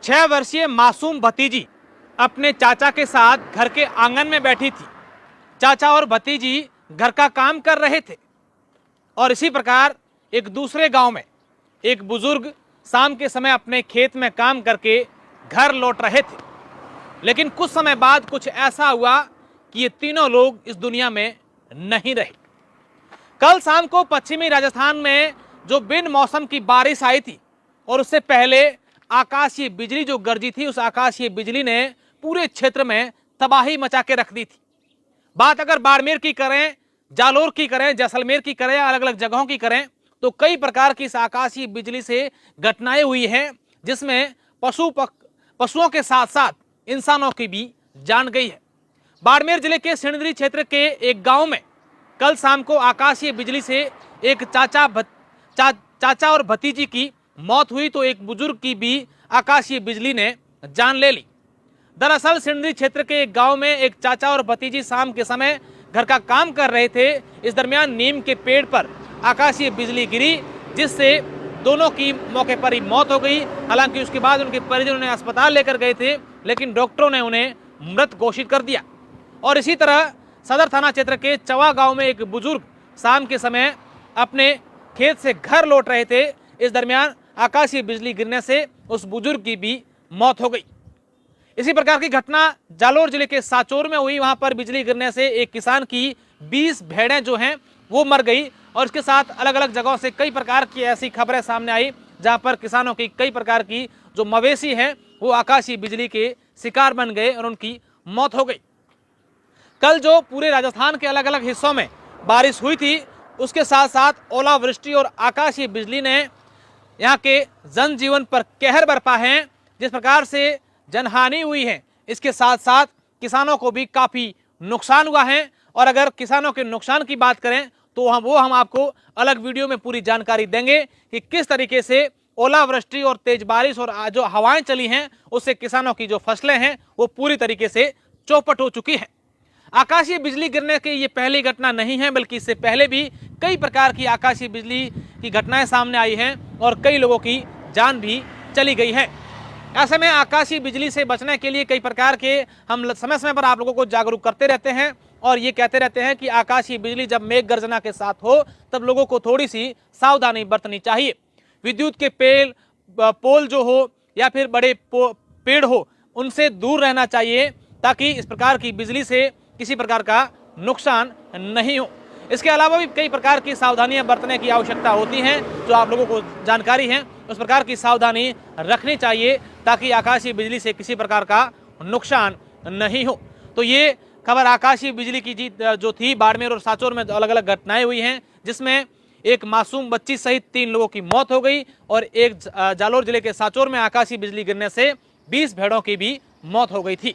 6 वर्षीय मासूम भतीजी अपने चाचा के साथ घर के आंगन में बैठी थी। चाचा और भतीजी घर का काम कर रहे थे और इसी प्रकार एक दूसरे गांव में एक बुजुर्ग शाम के समय अपने खेत में काम करके घर लौट रहे थे। लेकिन कुछ समय बाद कुछ ऐसा हुआ कि ये तीनों लोग इस दुनिया में नहीं रहे। कल शाम को पश्चिमी राजस्थान में जो बिन मौसम की बारिश आई थी और उससे पहले आकाशीय बिजली जो गरजी थी, उस आकाशीय बिजली ने पूरे क्षेत्र में तबाही मचा के रख दी थी। बात अगर बाड़मेर की करें, जालोर की करें, जैसलमेर की करें, अलग अलग जगहों की करें, तो कई प्रकार की इस आकाशीय बिजली से घटनाएं हुई हैं, जिसमें पशुओं के साथ साथ इंसानों की भी जान गई है। बाड़मेर जिले के सिणधरी क्षेत्र के एक गांव में कल शाम को आकाशीय बिजली से एक चाचा और भतीजी की मौत हुई, तो एक बुजुर्ग की भी आकाशीय बिजली ने जान ले ली। दरअसल सिणधरी क्षेत्र के एक गांव में एक चाचा और भतीजी शाम के समय घर का काम कर रहे थे। इस दरमियान नीम के पेड़ पर आकाशीय बिजली गिरी, जिससे दोनों की मौके पर ही मौत हो गई। हालांकि उसके बाद उनके परिजन उन्हें अस्पताल लेकर गए थे, लेकिन डॉक्टरों ने उन्हें मृत घोषित कर दिया। और इसी तरह सदर थाना क्षेत्र के चवा गांव में एक बुजुर्ग शाम के समय अपने खेत से घर लौट रहे थे। इस दरमियान आकाशीय बिजली गिरने से उस बुजुर्ग की भी मौत हो गई। इसी प्रकार की घटना जालोर जिले के साचोर में हुई। वहां पर बिजली गिरने से एक किसान की 20 भेड़ें जो हैं वो मर गई। और इसके साथ अलग अलग जगहों से कई प्रकार की ऐसी खबरें सामने आई जहां पर किसानों की कई प्रकार की जो मवेशी हैं वो आकाशीय बिजली के शिकार बन गए और उनकी मौत हो गई। कल जो पूरे राजस्थान के अलग अलग हिस्सों में बारिश हुई थी, उसके साथ साथ ओलावृष्टि और आकाशीय बिजली ने यहाँ के जनजीवन पर कहर बरपा है। जिस प्रकार से जनहानि हुई है, इसके साथ साथ किसानों को भी काफ़ी नुकसान हुआ है। और अगर किसानों के नुकसान की बात करें तो हम आपको अलग वीडियो में पूरी जानकारी देंगे कि किस तरीके से ओलावृष्टि और तेज बारिश और जो हवाएं चली हैं उससे किसानों की जो फसलें हैं वो पूरी तरीके से चौपट हो चुकी हैं। आकाशीय बिजली गिरने की ये पहली घटना नहीं है, बल्कि इससे पहले भी कई प्रकार की आकाशीय बिजली की घटनाएं सामने आई हैं और कई लोगों की जान भी चली गई है। ऐसे में आकाशीय बिजली से बचने के लिए कई प्रकार के हम समय समय पर आप लोगों को जागरूक करते रहते हैं और ये कहते रहते हैं कि आकाशीय बिजली जब मेघ गर्जना के साथ हो तब लोगों को थोड़ी सी सावधानी बरतनी चाहिए। विद्युत के पोल जो हो या फिर बड़े पेड़ हो, उनसे दूर रहना चाहिए ताकि इस प्रकार की बिजली से किसी प्रकार का नुकसान नहीं हो। इसके अलावा भी कई प्रकार की सावधानियां बरतने की आवश्यकता होती हैं, जो आप लोगों को जानकारी है। उस प्रकार की सावधानी रखनी चाहिए ताकि आकाशीय बिजली से किसी प्रकार का नुकसान नहीं हो। तो ये खबर आकाशीय बिजली की जो थी, बाड़मेर और साचोर में अलग अलग घटनाएं हुई हैं, जिसमें एक मासूम बच्ची सहित 3 लोगों की मौत हो गई और एक जालोर जिले के साचोर में आकाशीय बिजली गिरने से 20 भेड़ों की भी मौत हो गई थी।